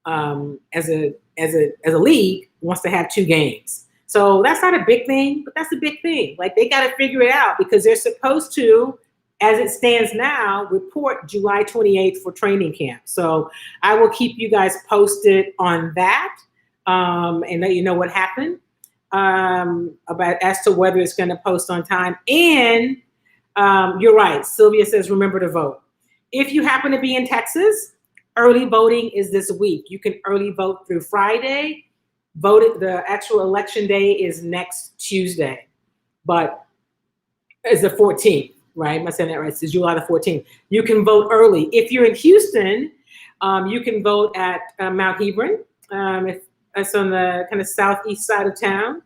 as a league, wants to have 2 games. So that's not a big thing, but that's a big thing. Like they got to figure it out because they're supposed to, as it stands now, report July 28th for training camp. So I will keep you guys posted on that. And let you know what happened about as to whether it's going to post on time. And you're right. Sylvia says, remember to vote. If you happen to be in Texas, early voting is this week. You can early vote through Friday. The actual election day is next Tuesday, but it's the 14th, right? Am I saying that right? It's July the 14th. You can vote early. If you're in Houston, you can vote at Mount Hebron. If That's on the kind of southeast side of town.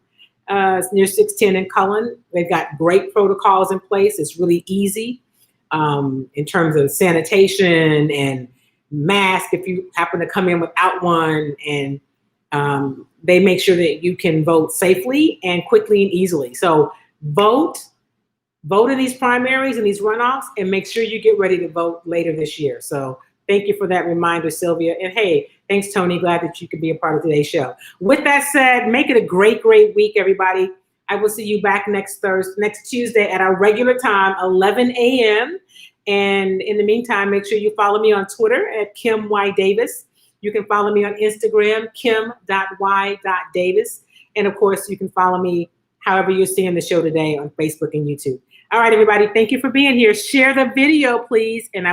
near 610 in Cullen. They've got great protocols in place. It's really easy in terms of sanitation and mask if you happen to come in without one. And they make sure that you can vote safely and quickly and easily. So vote in these primaries and these runoffs, and make sure you get ready to vote later this year. So thank you for that reminder, Sylvia. And hey, thanks, Tony. Glad that you could be a part of today's show. With that said, make it a great, great week, everybody. I will see you back next Tuesday at our regular time, 11 a.m. And in the meantime, make sure you follow me on Twitter at Kim Y. Davis. You can follow me on Instagram, kim.y.davis. And of course, you can follow me however you're seeing the show today on Facebook and YouTube. All right, everybody, thank you for being here. Share the video, please, and I will